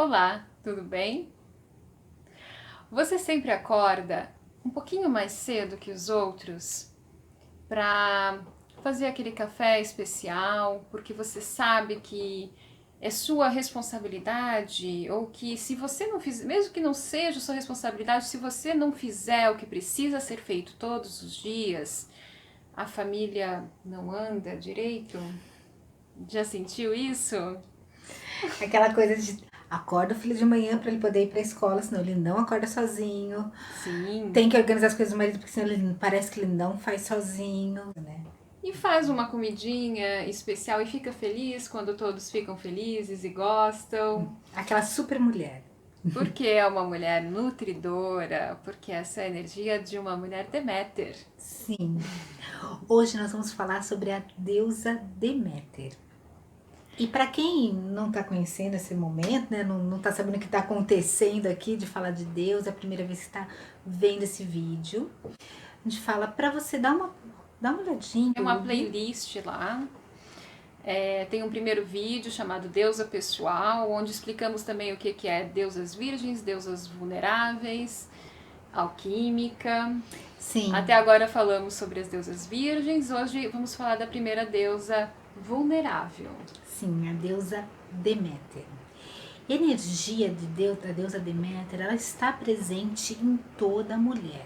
Olá, tudo bem? Você sempre acorda um pouquinho mais cedo que os outros para fazer aquele café especial, porque você sabe que é sua responsabilidade, ou que se você não fizer, mesmo que não seja sua responsabilidade, se você não fizer o que precisa ser feito todos os dias, a família não anda direito? Já sentiu isso? Aquela coisa de acorda o filho de manhã para ele poder ir para a escola, senão ele não acorda sozinho. Sim. Tem que organizar as coisas do marido, porque senão ele parece que ele não faz sozinho, né? E faz uma comidinha especial e fica feliz quando todos ficam felizes e gostam. Aquela super mulher. Porque é uma mulher nutridora, porque essa é a energia de uma mulher Deméter. Sim. Hoje nós vamos falar sobre a deusa Deméter. E para quem não está conhecendo esse momento, né, não está sabendo o que está acontecendo aqui de falar de Deus, é a primeira vez que está vendo esse vídeo, a gente fala para você dar uma olhadinha Tem no uma YouTube. playlist lá. Tem um primeiro vídeo chamado Deusa Pessoal, onde explicamos também o que é deusas virgens, deusas vulneráveis, alquímica. Sim, Até agora falamos sobre as deusas virgens, hoje vamos falar da primeira deusa vulnerável. sim, a deusa Deméter. A energia de Deus, da deusa Deméter, ela está presente em toda mulher.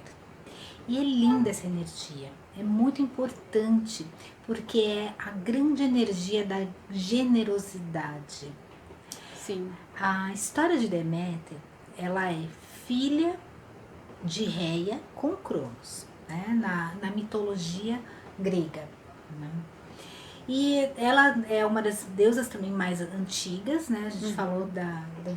E é linda essa energia. É muito importante porque é a grande energia da generosidade. Sim, A história de Deméter, ela é filha de Reia com Cronos, né? Na mitologia grega. Né? E ela é uma das deusas também mais antigas, né? A gente falou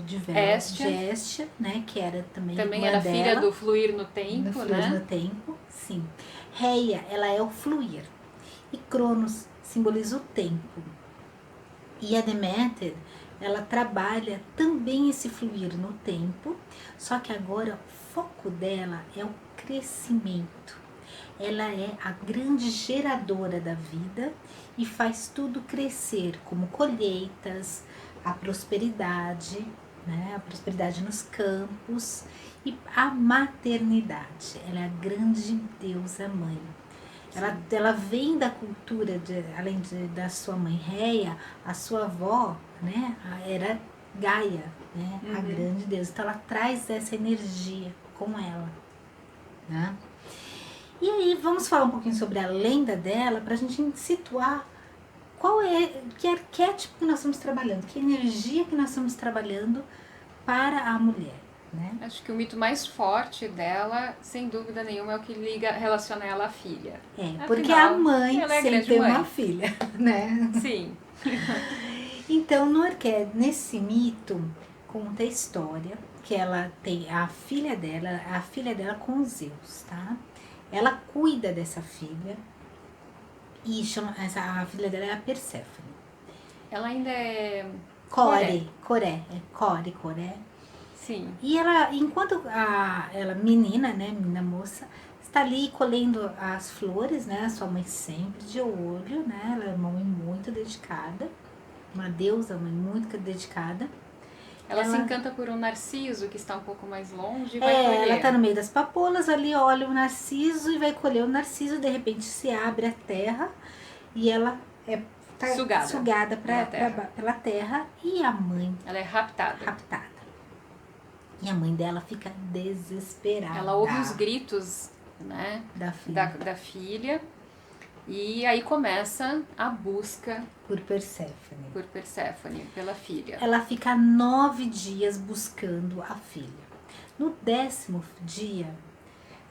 de Hestia Hestia, né? Que era também também irmã era filha dela, do fluir no no tempo, fluir no né? tempo, sim. Reia, ela é o fluir. E Cronos simboliza o tempo. E a Deméter, ela trabalha também esse fluir no tempo, só que agora o foco dela é o crescimento. Ela é a grande geradora da vida e faz tudo crescer, como colheitas, a prosperidade, né? A prosperidade nos campos e a maternidade. Ela é a grande deusa mãe. Sim. Ela vem da cultura, além da sua mãe Reia, a sua avó, né, era Gaia, né, a grande deusa. Então ela traz essa energia com ela, né? E aí vamos falar um pouquinho sobre a lenda dela para a gente situar qual é, que arquétipo que nós estamos trabalhando, que energia que nós estamos trabalhando para a mulher, né? Acho que o mito mais forte dela, sem dúvida nenhuma, é o que liga, relaciona ela à filha. É, porque a Afinal, mãe ela é a sempre grande tem uma mãe. filha, né? Sim. Então, nesse mito, conta a história que ela tem a filha dela com Zeus, tá? Ela cuida dessa filha e chama, a filha dela é a Perséfone. Ela ainda é Coré. Coré. Sim. E ela, enquanto ela menina, né, menina moça, está ali colhendo as flores, né, a sua mãe sempre de olho, né, ela é uma mãe muito dedicada, uma deusa, mãe muito dedicada. Ela se Ela encanta por um narciso que está um pouco mais longe e vai ela tá colher. no meio das papoulas, ali olha o narciso e vai colher o narciso, de repente se abre a terra e ela é tá Sugada sugada pela terra. pela terra e a mãe Ela é raptada. raptada. E a mãe dela fica Ela ouve os desesperada gritos, né, da da, filha da filha. E aí começa a busca por Perséfone. por Perséfone, pela filha. Ela fica 9 dias buscando a filha. No 10º dia,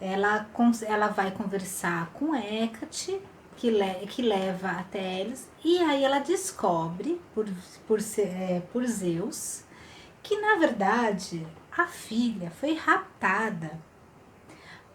ela vai conversar com Hecate, que leva até eles, e aí ela descobre, por Zeus, que na verdade a filha foi raptada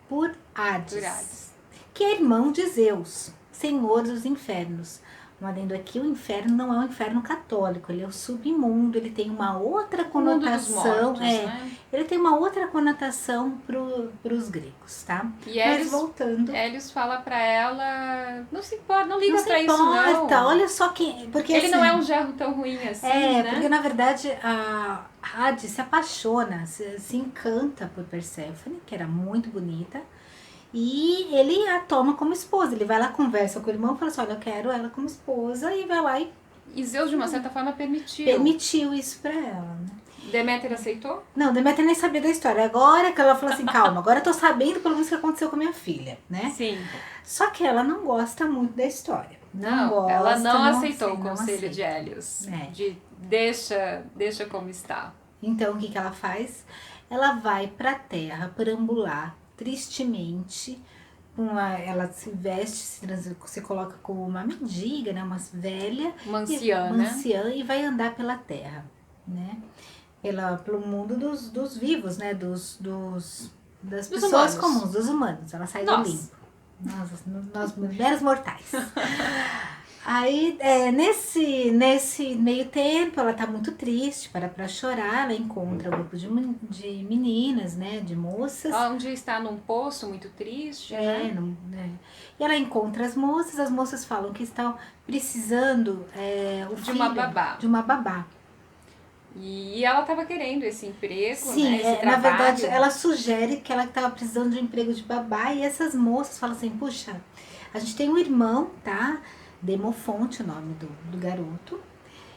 por Por Hades, Hades. que é irmão de Zeus, senhor dos infernos. Um adendo aqui, o inferno não é um inferno católico, ele é o submundo, ele tem uma outra O mundo dos conotação, mortos, né? ele tem uma outra conotação para os gregos, tá? E Mas voltando... Hélios fala pra ela, não se importa, não liga Não se pra isso não. importa, olha só quem... Porque, ele assim, não é um gerro tão ruim assim, né? porque na verdade a Hades se apaixona, se encanta por Perséfone, que era muito bonita, e ele a toma como esposa. Ele vai lá, conversa com o irmão e fala assim, olha, eu quero ela como esposa, e vai lá E Zeus, de uma certa forma, permitiu isso pra ela, né? Deméter aceitou? Não, Deméter nem sabia da história. Agora que ela falou assim, calma, agora eu tô sabendo pelo menos o que aconteceu com a minha filha, né? Sim. Só que ela não gosta muito da história. Não gosta, ela não aceitou sei, o conselho de Hélios. É. De deixa como está. Então, o que ela faz? Ela vai pra terra perambular tristemente. Ela se veste, se coloca como uma mendiga, né? Uma velha. Uma anciã, e vai andar pela terra, né? Pelo mundo dos vivos, né? Das pessoas humanos. comuns, dos humanos. Ela sai do limpo. Nós mulheres mortais. Aí, nesse meio tempo, ela tá muito triste, para chorar, ela encontra um grupo de meninas, né, de moças. Um dia está num poço muito triste, né? E ela encontra as moças falam que estão precisando de uma babá. E ela estava querendo esse emprego, sim, né? Esse na trabalho. verdade, ela sugere que ela estava precisando de um emprego de babá, e essas moças falam assim, puxa, a gente tem um irmão, tá? Demofonte, o nome do garoto,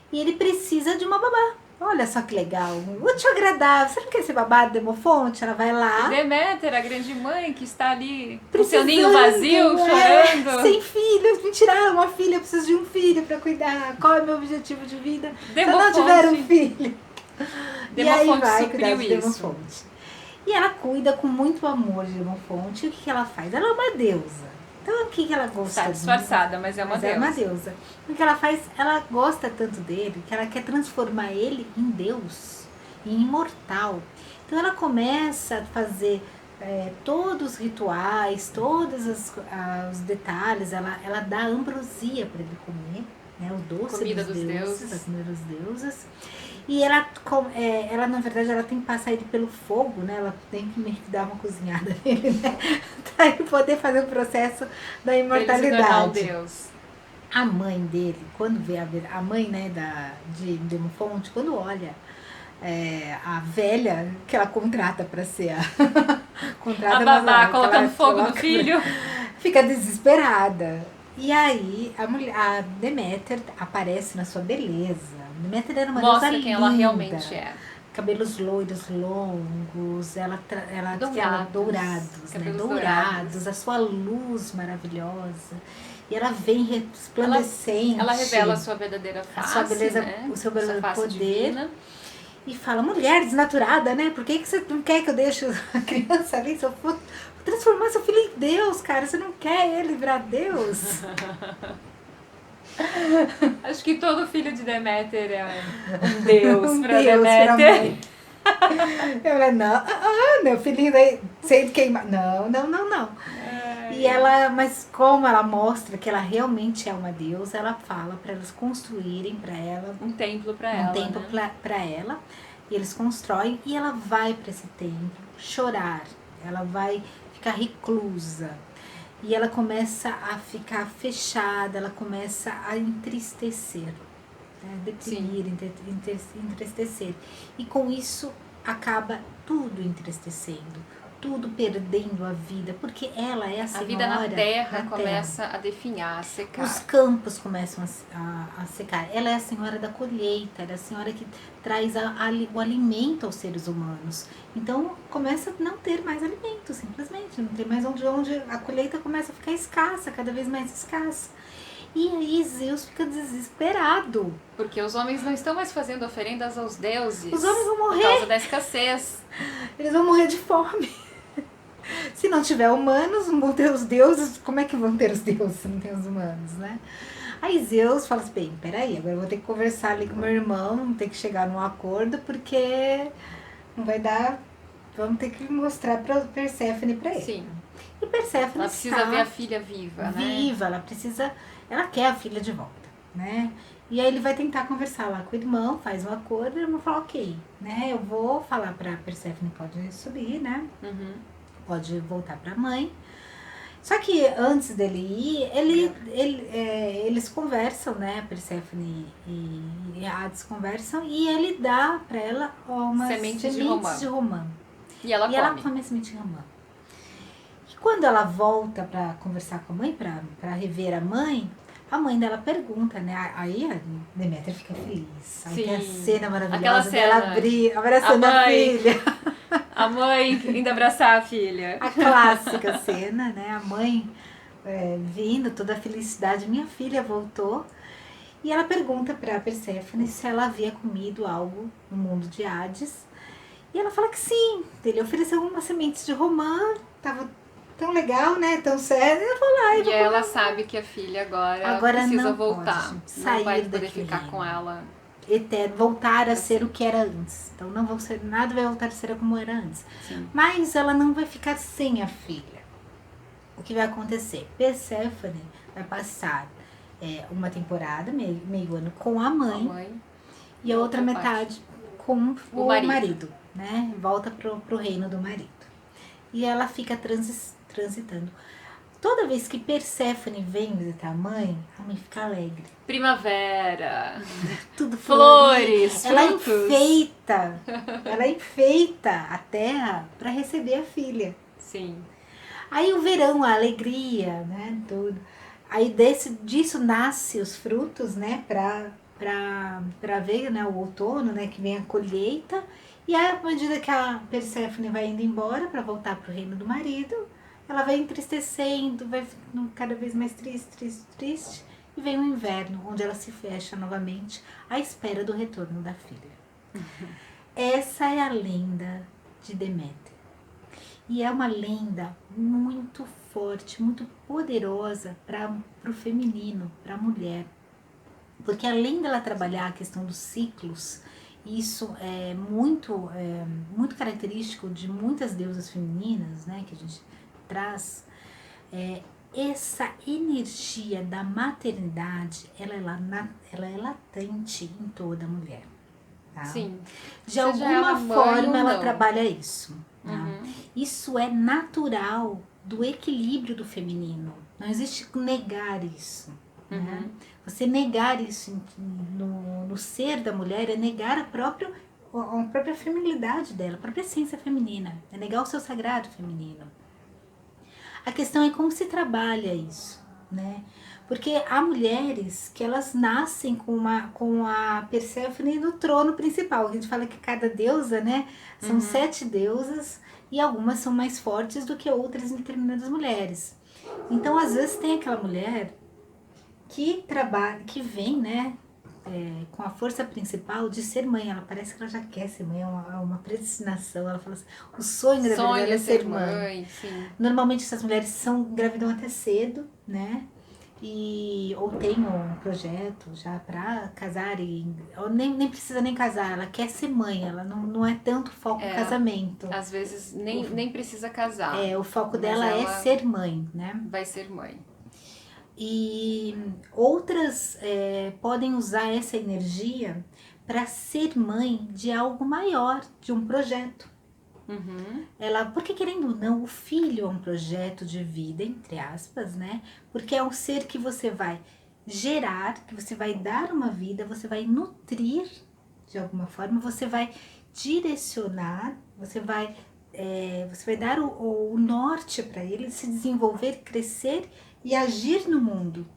e ele precisa de uma babá. Olha só que legal, útil agradável. Você não quer ser babá do Demofonte? Ela vai lá. Deméter, a grande mãe que está ali com seu ninho vazio, chorando. Sem filhos, me tiraram uma filha, eu preciso de um filho para cuidar. Qual é o meu objetivo de vida? Se eu não tiver um filho. E aí vai cuidar de Demofonte. E ela cuida com muito amor de Demofonte. E o que ela faz? Ela é uma deusa. Então, o que ela gosta? Está disfarçada, mas é uma deusa. É uma deusa. O que ela faz? Ela gosta tanto dele que ela quer transformar ele em Deus, em imortal. Então, ela começa a fazer todos os rituais, todos os detalhes. Ela dá ambrosia para ele comer, né? O doce comida dos deuses. A comida dos deuses. E ela, na verdade, ela tem que passar ele pelo fogo, né? Ela tem que meio que dar uma cozinhada nele, né? Pra ele poder fazer o processo da imortalidade. Deus. A mãe dele, quando vê a mãe, né, de Demofonte, quando olha a velha que ela contrata para ser a babá colocando fogo no filho, fica desesperada. E aí a Deméter aparece na sua beleza. Deméter era uma mostra deusa quem linda, ela realmente é. Cabelos loiros longos, ela dourados, né? Dourados, a sua luz maravilhosa. E ela vem resplandecente. Ela revela a sua verdadeira face, a sua beleza, né? o seu verdadeiro poder. Divina. E fala, mulher desnaturada, né? Por que você não quer que eu deixe a criança ali? Se eu for transformar seu filho em Deus, cara, você não quer ele virar Deus? Acho que todo filho de Deméter é um Deus pra Deméter. Eu falei, não, meu filhinho daí sendo queimado. Não. E ela, mas como ela mostra que ela realmente é uma deusa, ela fala para eles construírem para ela um templo para ela. Um templo, né? Para ela. E eles constroem e ela vai para esse templo chorar. Ela vai ficar reclusa. E ela começa a ficar fechada, ela começa a entristecer, né? Deprimir, entristecer. E com isso acaba tudo entristecendo, tudo perdendo a vida, porque ela é a senhora. A vida na terra começa a definhar, a secar. Os campos começam a secar. Ela é a senhora da colheita, ela é a senhora que traz o alimento aos seres humanos. Então começa a não ter mais alimento, simplesmente. Não tem mais onde a colheita começa a ficar escassa, cada vez mais escassa. E aí Zeus fica desesperado. Porque os homens não estão mais fazendo oferendas aos deuses. Os homens vão morrer. Por causa da escassez. Eles vão morrer de fome. Se não tiver humanos, não vão ter os deuses. Como é que vão ter os deuses se não tem os humanos, né? Aí Zeus fala assim, bem, peraí, agora eu vou ter que conversar ali com meu irmão, vamos ter que chegar num acordo, porque não vai dar, vamos ter que mostrar pra Perséfone pra ele. Sim. E Perséfone ela precisa ver a filha viva, né? Viva, ela quer a filha de volta. né? E aí ele vai tentar conversar lá com o irmão, faz um acordo, e o irmão fala, ok, né? Eu vou falar pra Perséfone, pode subir, né? Uhum. Pode voltar pra mãe. Só que antes dele ir, eles conversam, né? Perséfone e Hades conversam e ele dá pra ela umas Sementes sementes de romã. E ela E ela come. come a semente de romã. E quando ela volta pra conversar com a mãe, pra rever a mãe dela pergunta, né? Aí a Deméter fica feliz. Aí tem a Sim. cena Aquela maravilhosa dela cena. abraçando a mãe. filha. A mãe indo abraçar a filha. A clássica cena, né? A mãe vindo, toda a felicidade. Minha filha voltou. E ela pergunta pra Perséfone se ela havia comido algo no mundo de Hades. E ela fala que sim. Ele ofereceu algumas sementes de romã. Tava tão legal, né? Tão sério. Eu vou lá e vou ela comer. sabe que a filha agora Agora precisa não voltar. pode Não vai sair poder daquele ficar reino. com ela. Eterno, voltar a Assim. ser o que era antes. Então não vão ser, nada vai voltar a ser como era antes. Sim. Mas ela não vai ficar sem a filha. O que vai acontecer? Perséfone vai passar uma temporada, meio ano, com a A mãe, mãe. e a outra outra metade com o marido, né? Volta pro reino do marido. E ela fica transitando. Toda vez que Perséfone vem visitar a mãe fica alegre. Primavera. Tudo Flores, florido. frutos. Ela enfeita a terra para receber a filha. Sim. Aí o verão, a alegria, né, tudo. Aí disso nasce os frutos, né, pra ver, né, o outono, né, que vem a colheita. E aí, à medida que a Perséfone vai indo embora para voltar pro reino do marido, ela vai entristecendo, vai ficando cada vez mais triste. E vem o inverno, onde ela se fecha novamente à espera do retorno da filha. Essa é a lenda de Deméter. E é uma lenda muito forte, muito poderosa para o feminino, para a mulher. Porque além dela trabalhar a questão dos ciclos, isso é muito característico de muitas deusas femininas, né, que a gente traz. Essa energia da maternidade, ela é latente em toda mulher. Tá? Sim. De alguma forma ela trabalha isso. Tá? Uhum. Isso é natural do equilíbrio do feminino. Não existe negar isso. Uhum. Né? Você negar isso no ser da mulher é negar a própria feminilidade dela, a própria essência feminina. É negar o seu sagrado feminino. A questão é como se trabalha isso, né? Porque há mulheres que elas nascem com a Perséfone no trono principal. A gente fala que cada deusa, né? São 7 deusas e algumas são mais fortes do que outras em determinadas mulheres. Então, às vezes, tem aquela mulher que trabalha, que vem, né? Com a força principal de ser mãe. Ela parece que ela já quer ser mãe, é uma predestinação. Ela fala assim, o sonho da verdade é ser mãe. Sim. Normalmente essas mulheres engravidam até cedo, né? Ou tem um projeto já para casar, ou nem precisa nem casar, ela quer ser mãe, ela não é tanto foco casamento. Às vezes nem precisa casar. O foco dela é ser mãe, né? Vai ser mãe. E outras podem usar essa energia para ser mãe de algo maior, de um projeto. Uhum. Porque querendo ou não, o filho é um projeto de vida, entre aspas, né? Porque é um ser que você vai gerar, que você vai dar uma vida, você vai nutrir de alguma forma, você vai direcionar, você vai dar o norte para ele se desenvolver, crescer e agir no mundo.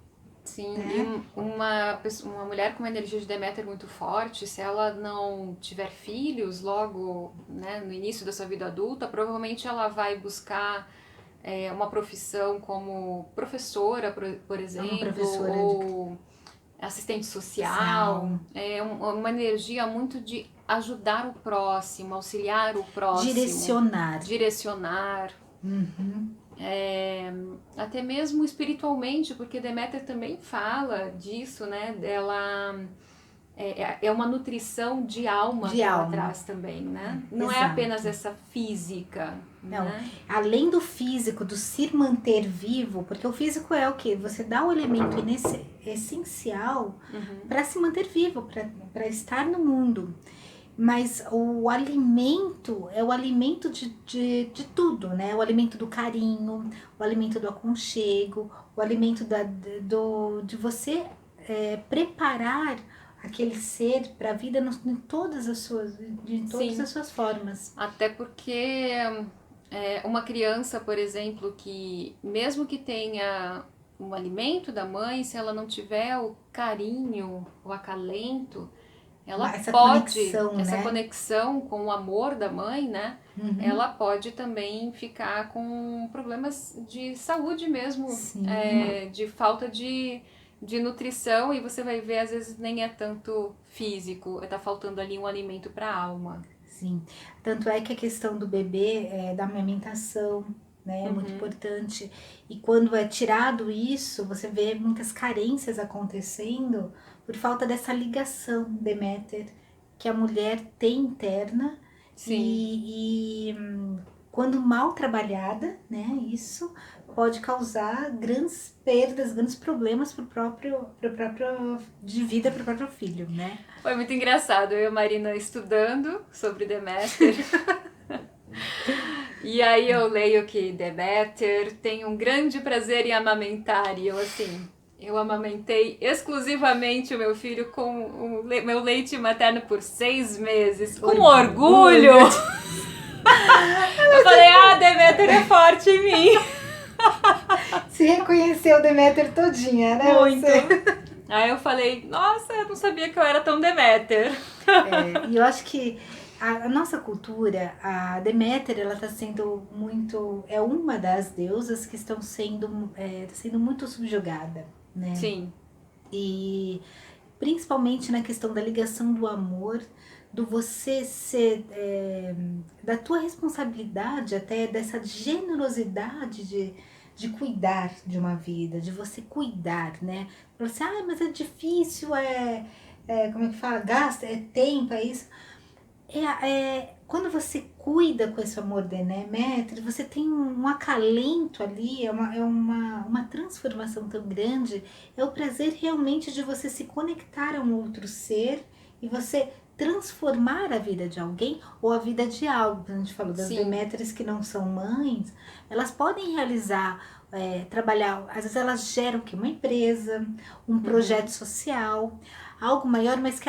Sim, e uma mulher com uma energia de Deméter muito forte, se ela não tiver filhos logo, né, no início da sua vida adulta, provavelmente ela vai buscar uma profissão como professora, por exemplo, ou assistente social. É uma energia muito de ajudar o próximo, auxiliar o próximo. Direcionar. Uhum. Até mesmo espiritualmente, porque Deméter também fala disso, né? Dela é uma nutrição de alma De que ela alma. traz também, né? Não é Exato. apenas essa física, Não, né? além do físico, do se manter vivo, porque o físico é o quê? Você dá o elemento essencial para se manter vivo, para estar no mundo. Mas o alimento é o alimento de tudo, né? O alimento do carinho, o alimento do aconchego, o alimento de você preparar aquele ser para a vida em todas as suas, de todas Sim. as suas formas. Até porque uma criança, por exemplo, que mesmo que tenha um alimento da mãe, se ela não tiver o carinho, o acalento, ela Essa pode, conexão, essa né? conexão com o amor da mãe, né? Uhum. Ela pode também ficar com problemas de saúde mesmo, Sim. de falta de nutrição, e você vai ver, às vezes nem é tanto físico, tá faltando ali um alimento para a alma. Sim, tanto é que a questão do bebê, da amamentação, né, é muito importante. E quando é tirado isso, você vê muitas carências acontecendo por falta dessa ligação, Deméter, que a mulher tem interna. Sim. E quando mal trabalhada, né, isso pode causar grandes perdas, grandes problemas pro próprio de vida para o próprio filho, né? Foi muito engraçado, eu e a Marina estudando sobre Deméter. E aí eu leio que Deméter tem um grande prazer em amamentar, e eu assim, eu amamentei exclusivamente o meu filho com o meu leite materno por 6 meses, com orgulho. Eu falei, Deméter é forte em mim. Se reconheceu Deméter todinha, né? Muito. Você? Aí eu falei, nossa, eu não sabia que eu era tão Deméter. E eu acho que a nossa cultura, a Deméter, ela está sendo muito, é uma das deusas que estão sendo muito subjugada, né? Sim. E principalmente na questão da ligação do amor, do você ser, da tua responsabilidade, até dessa generosidade de cuidar de uma vida, de você cuidar, né? Você, mas é difícil, como é que fala? Gasta, é tempo, é isso. Quando você cuida com esse amor Deméter, você tem um acalento ali, uma transformação tão grande, é o prazer realmente de você se conectar a um outro ser e você transformar a vida de alguém ou a vida de algo. A gente falou das Deméteres que não são mães, elas podem realizar, trabalhar, às vezes elas geram uma empresa, um projeto social, algo maior, mas que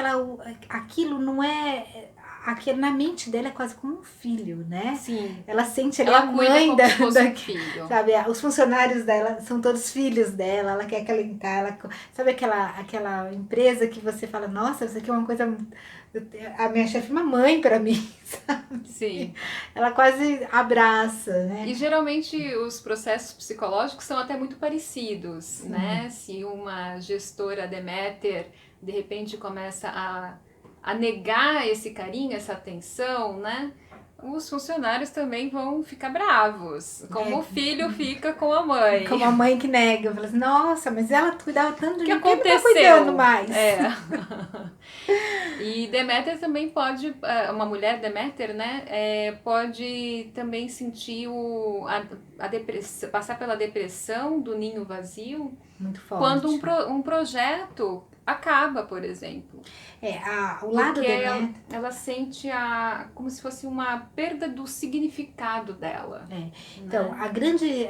aquilo não é... Aquilo na mente dela é quase como um filho, né? Sim. Ela sente ali ela a mãe como se fosse um filho. Sabe, os funcionários dela são todos filhos dela, ela quer acalentar, sabe aquela empresa que você fala, nossa, isso aqui é uma coisa, a minha chefe é uma mãe para mim, sabe? Sim. Ela quase abraça, né? E geralmente os processos psicológicos são até muito parecidos, né? Se uma gestora Deméter de repente começa a negar esse carinho, essa atenção, né? Os funcionários também vão ficar bravos, como o filho fica com a mãe. Como a mãe que nega, fala assim, nossa, mas ela cuidava tanto de que mim, por que aconteceu? não tá cuidando mais? E Deméter também pode, uma mulher Deméter, né, pode também sentir a depressão, passar pela depressão do ninho vazio. Muito forte. Quando um projeto acaba, por exemplo. O lado porque ela sente como se fosse uma perda do significado dela. Então, a grande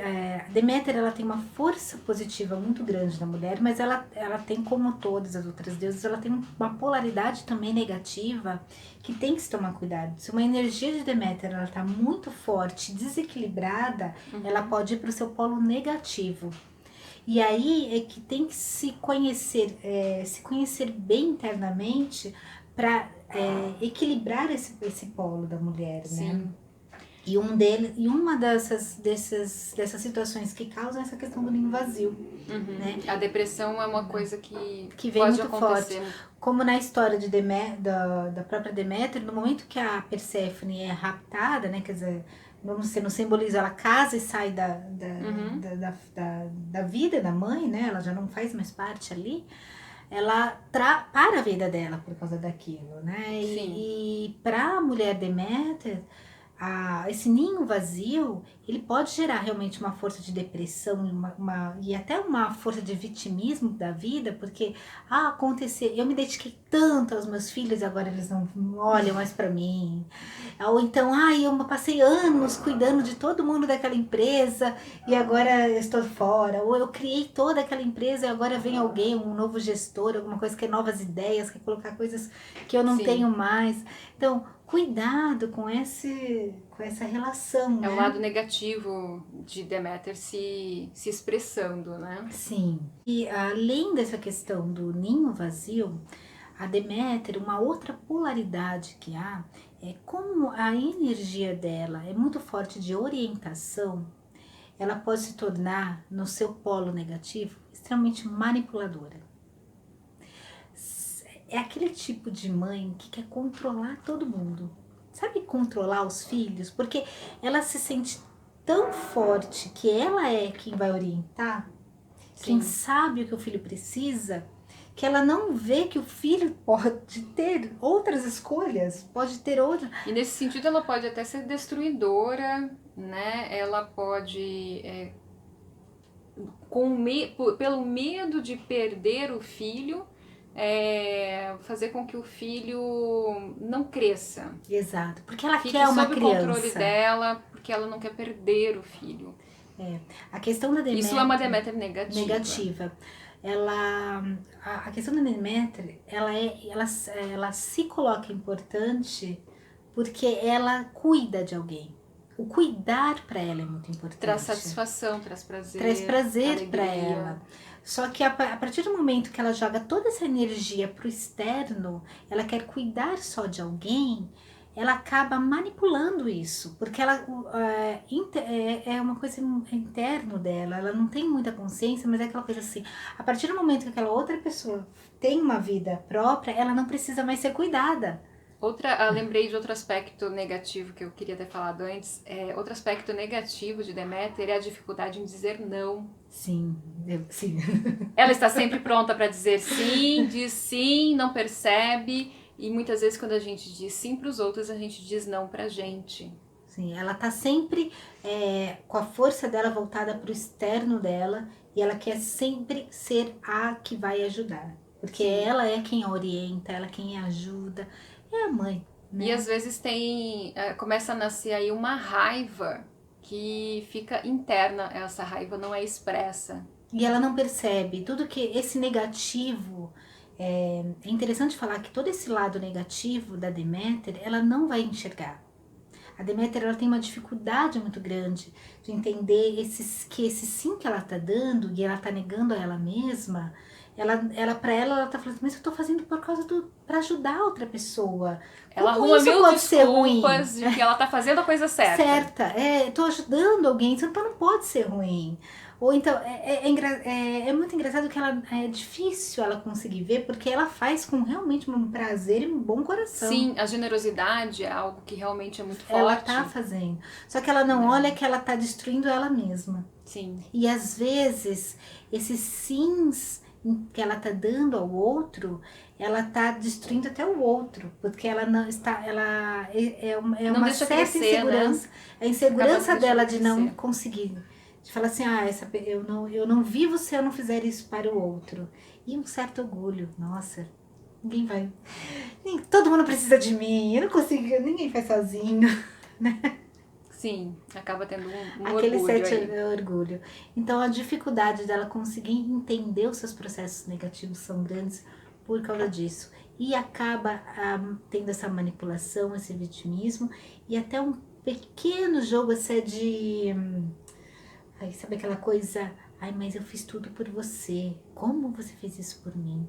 Deméter, ela tem uma força positiva muito grande na mulher, mas ela tem, como todas as outras deusas, ela tem uma polaridade também negativa que tem que se tomar cuidado. Se uma energia de Deméter ela está muito forte, desequilibrada, ela pode ir para o seu polo negativo. E aí é que tem que se conhecer bem internamente para equilibrar esse polo da mulher, Sim. né? E uma dessas situações que causam essa questão do ninho vazio. Né? A depressão é uma coisa que vem pode muito acontecer. Forte. Como na história da própria Deméter, no momento que a Perséfone é raptada, né? Quer dizer, vamos ser no simbolismo, ela casa e sai da vida da mãe, né? Ela já não faz mais parte ali. ela para a vida dela por causa daquilo, né? Sim. E para a mulher Deméter, esse ninho vazio, ele pode gerar realmente uma força de depressão e até uma força de vitimismo da vida, porque aconteceu, eu me dediquei tanto aos meus filhos e agora eles não olham mais para mim. Ou então, eu passei anos cuidando de todo mundo daquela empresa e agora eu estou fora. Ou eu criei toda aquela empresa e agora vem alguém, um novo gestor, alguma coisa que quer novas ideias, quer colocar coisas que eu não Sim. tenho mais. Então, cuidado com essa relação, né? É o lado negativo de Deméter se expressando, né? Sim. E além dessa questão do ninho vazio, a Deméter, uma outra polaridade que há é como a energia dela é muito forte de orientação, ela pode se tornar, no seu polo negativo, extremamente manipuladora. É aquele tipo de mãe que quer controlar todo mundo. Sabe controlar os filhos? Porque ela se sente tão forte que ela é quem vai orientar, quem sabe o que o filho precisa, que ela não vê que o filho pode ter outras escolhas, pode ter outra. E nesse sentido ela pode até ser destruidora, né? Ela pode, pelo medo de perder o filho, fazer com que o filho não cresça. Exato, porque ela Fique quer uma sob o criança. controle dela, porque ela não quer perder o filho. A questão da Deméter... Isso é uma Deméter negativa. Negativa. A questão da Deméter, ela se coloca importante porque ela cuida de alguém. O cuidar para ela é muito importante. Traz satisfação, traz prazer. Traz prazer para ela. Só que a partir do momento que ela joga toda essa energia pro externo, ela quer cuidar só de alguém, ela acaba manipulando isso, porque ela é uma coisa interno dela, ela não tem muita consciência, mas é aquela coisa assim, a partir do momento que aquela outra pessoa tem uma vida própria, ela não precisa mais ser cuidada. Lembrei de outro aspecto negativo que eu queria ter falado antes. Outro aspecto negativo de Deméter é a dificuldade em dizer não. Sim, sim. Ela está sempre pronta para dizer sim, diz sim, não percebe. E muitas vezes quando a gente diz sim para os outros, a gente diz não pra gente. Sim, ela tá sempre com a força dela voltada pro externo dela e ela quer sempre ser a que vai ajudar. Porque ela é quem orienta, ela é quem ajuda, é a mãe, né? E às vezes começa a nascer aí uma raiva que fica interna, essa raiva não é expressa. E ela não percebe tudo que esse negativo... É interessante falar que todo esse lado negativo da Deméter, ela não vai enxergar. A Deméter, ela tem uma dificuldade muito grande de entender que esse sim que ela tá dando e ela tá negando a ela mesma, pra ela tá falando, mas eu tô fazendo por causa pra ajudar outra pessoa. Ela Como arruma isso mil pode ser ruim? desculpas de que ela tá fazendo a coisa certa. Tô ajudando alguém, então não pode ser ruim. Ou então, é muito engraçado que é difícil ela conseguir ver, porque ela faz com realmente um prazer e um bom coração. Sim, a generosidade é algo que realmente é muito forte. Ela tá fazendo. Só que ela não olha que ela tá destruindo ela mesma. Sim. E às vezes, esses sims que ela tá dando ao outro, ela tá destruindo até o outro, porque ela não está, ela não uma deixa certa crescer, insegurança, né? A insegurança dela de não crescer. conseguir, de falar assim, eu não vivo se eu não fizer isso para o outro, e um certo orgulho, nossa, todo mundo precisa de mim, eu não consigo, ninguém faz sozinho, né? Sim, acaba tendo um Aquele orgulho certo aí. orgulho. Então a dificuldade dela conseguir entender os seus processos negativos são grandes por causa disso. E acaba tendo essa manipulação, esse vitimismo e até um pequeno jogo assim sabe aquela coisa, mas eu fiz tudo por você. Como você fez isso por mim?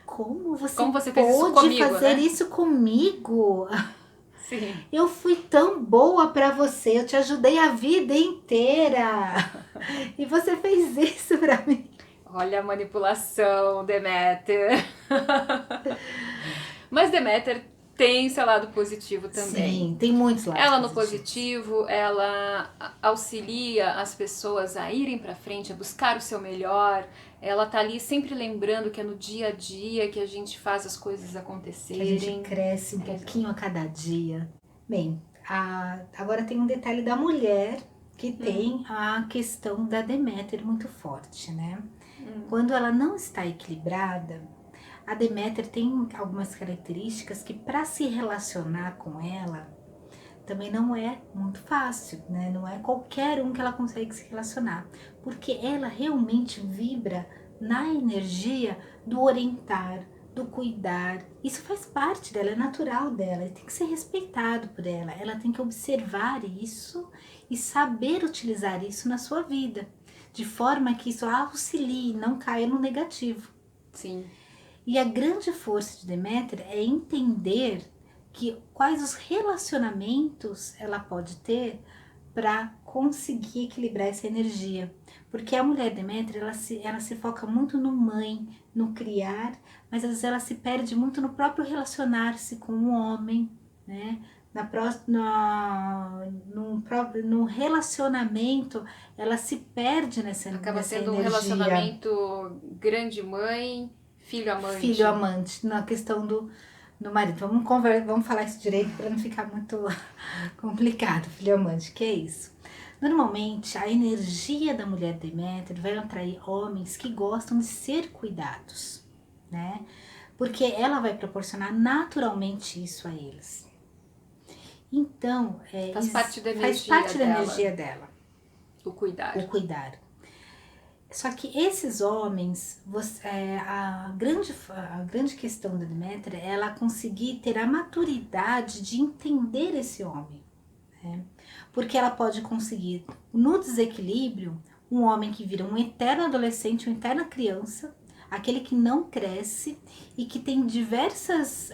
Como você fez isso pôde comigo, fazer né? isso comigo? Sim. Eu fui tão boa pra você, eu te ajudei a vida inteira. E você fez isso pra mim. Olha a manipulação, Deméter. Mas Deméter tem seu lado positivo também. Sim, tem muitos lados Ela no positivos. positivo, ela auxilia as pessoas a irem pra frente, a buscar o seu melhor. Ela tá ali sempre lembrando que é no dia a dia que a gente faz as coisas Que a acontecerem. gente cresce um pouquinho a cada dia. Bem, agora tem um detalhe da mulher que tem a questão da Deméter muito forte, né? Quando ela não está equilibrada, a Deméter tem algumas características que para se relacionar com ela também não é muito fácil, né? Não é qualquer um que ela consegue se relacionar, porque ela realmente vibra na energia do orientar, do cuidar. Isso faz parte dela, é natural dela, e tem que ser respeitado por ela. Ela tem que observar isso e saber utilizar isso na sua vida, de forma que isso auxilie, não caia no negativo. Sim. E a grande força de Deméter é entender que quais os relacionamentos ela pode ter para conseguir equilibrar essa energia. Porque a mulher Deméter, ela se foca muito no mãe, no criar, mas às vezes ela se perde muito no próprio relacionar-se com o homem, né? No relacionamento, ela se perde nessa Acaba nessa sendo um energia. relacionamento grande mãe, filho amante. Filho amante, na questão do marido. Vamos falar isso direito para não ficar muito complicado, filho amante, que é isso? Normalmente, a energia da mulher Deméter vai atrair homens que gostam de ser cuidados, né? Porque ela vai proporcionar naturalmente isso a eles. Então, Faz parte da faz energia parte da dela. energia dela. O cuidar. O cuidar. Só que esses homens, a grande questão da Deméter é ela conseguir ter a maturidade de entender esse homem, né? Porque ela pode conseguir, no desequilíbrio, um homem que vira um eterno adolescente, uma eterna criança, aquele que não cresce e que tem diversos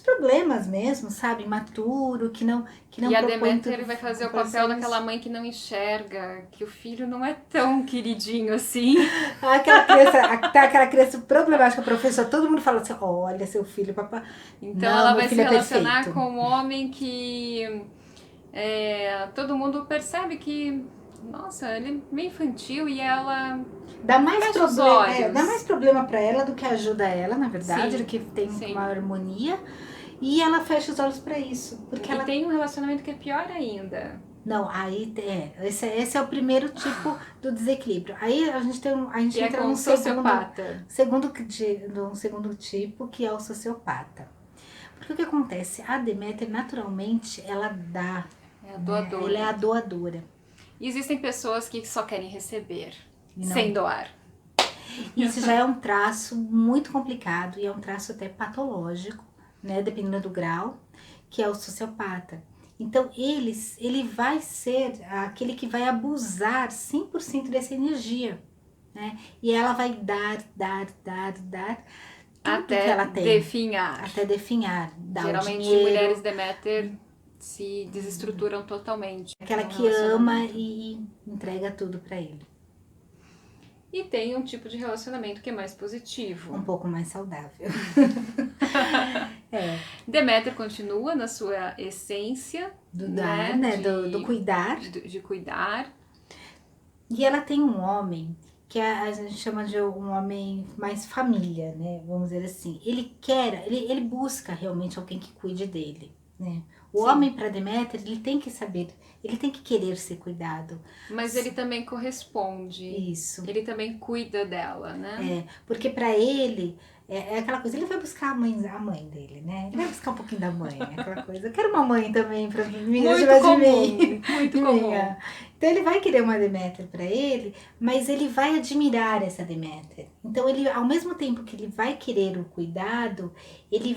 problemas mesmo, sabe? Imaturo, que não E a propõe Deméter tudo vai fazer o pra papel ser daquela mãe que não enxerga, que o filho não é tão queridinho assim. Aquela criança problemática, professor, todo mundo fala assim, olha seu filho, papai. Então Não, ela meu vai se filho é relacionar perfeito. com um homem que todo mundo percebe que, nossa, ele é meio infantil e ela Dá mais fecha os problema, olhos. dá mais problema para ela do que ajuda ela, na verdade, Sim, do que tem sim. uma harmonia. E ela fecha os olhos para isso, porque E ela tem um relacionamento que é pior ainda. não, aí esse é o primeiro tipo do desequilíbrio. Aí a gente Que é entra com num o sociopata. num segundo tipo, que é o sociopata. Porque o que acontece? A Deméter, naturalmente, ela dá. É a doadora. Ela é a doadora. E existem pessoas que só querem receber, E não- sem doar. Isso já é um traço muito complicado e é um traço até patológico, né? Dependendo do grau, que é o sociopata. Então, ele vai ser aquele que vai abusar 100% dessa energia, né? E ela vai dar tudo que ela Até tem. definhar. Até definhar. Dar Geralmente o dinheiro. mulheres Deméter se desestruturam totalmente. Aquela num que ama relacionamento. e entrega tudo pra ele. E tem um tipo de relacionamento que é mais positivo. Um pouco mais saudável. Deméter continua na sua essência Do dar, né? Do cuidar. de cuidar. E ela tem um homem que a gente chama de um homem mais família, né? Vamos dizer assim. Ele busca realmente alguém que cuide dele, né? O Sim. homem para Deméter, ele tem que saber, ele tem que querer ser cuidado. Mas ele também corresponde. Isso. Ele também cuida dela, né? Porque para ele é aquela coisa, ele vai buscar a mãe dele, né? Ele vai buscar um pouquinho da mãe, aquela coisa. Eu quero uma mãe também para mim, Muito comum, de mim. muito de comum. mim, Então ele vai querer uma Deméter para ele, mas ele vai admirar essa Deméter. Então ele, ao mesmo tempo que ele vai querer o cuidado, ele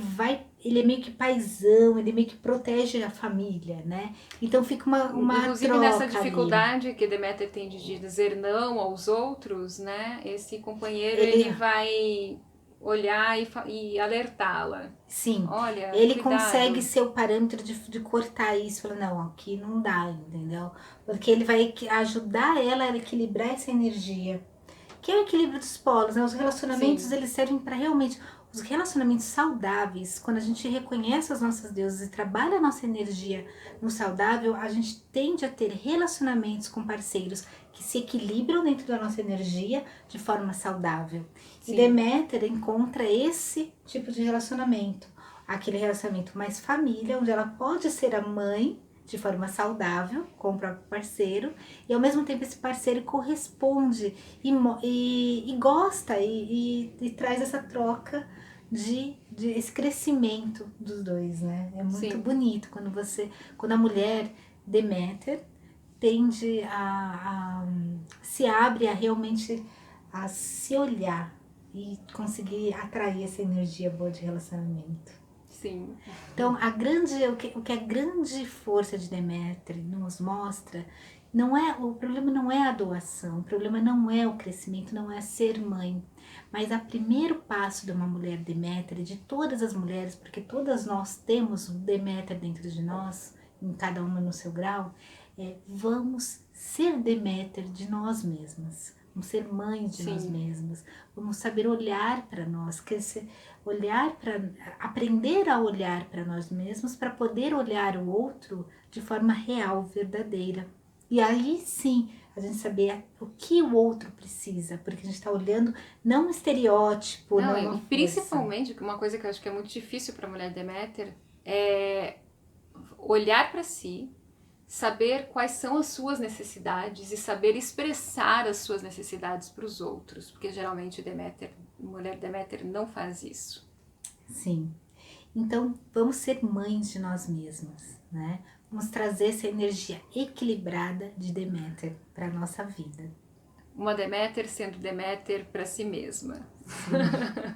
é meio que paizão, ele meio que protege a família, né? Então fica uma Inclusive troca nessa ali. dificuldade que Deméter tem de dizer não aos outros, né? Esse companheiro Ele- ele vai olhar e alertá-la. Sim. Olha, Ele cuidado. consegue ser o parâmetro de cortar isso. Falar, não, aqui não dá, entendeu? Porque ele vai ajudar ela a equilibrar essa energia. Que é o equilíbrio dos polos, né? Os relacionamentos, Sim. eles servem para realmente os relacionamentos saudáveis, quando a gente reconhece as nossas deusas e trabalha a nossa energia no saudável, a gente tende a ter relacionamentos com parceiros que se equilibram dentro da nossa energia de forma saudável. Sim. E Deméter encontra esse tipo de relacionamento, aquele relacionamento mais família, onde ela pode ser a mãe de forma saudável com o próprio parceiro, e ao mesmo tempo esse parceiro corresponde e gosta e traz essa troca de esse crescimento dos dois, né? É muito Sim. bonito quando a mulher Deméter tende a se abre a realmente a se olhar e conseguir atrair essa energia boa de relacionamento. Sim. Então, o que a grande força de Deméter nos mostra, o problema não é a doação, o problema não é o crescimento, não é ser mãe, mas o primeiro passo de uma mulher Deméter, e de todas as mulheres, porque todas nós temos um Deméter dentro de nós, em cada uma no seu grau, vamos ser Deméter de nós mesmas. Vamos ser mães de nós mesmas, vamos saber olhar para nós, aprender a olhar para nós mesmos para poder olhar o outro de forma real, verdadeira. E aí sim, a gente saber o que o outro precisa, porque a gente está olhando não um estereótipo, não uma e principalmente, uma coisa que eu acho que é muito difícil para a mulher Deméter é olhar para si, saber quais são as suas necessidades e saber expressar as suas necessidades para os outros, porque geralmente mulher Deméter não faz isso. Sim. Então, vamos ser mães de nós mesmas, né? Vamos trazer essa energia equilibrada de Deméter para a nossa vida. Uma Deméter sendo Deméter para si mesma. Sim.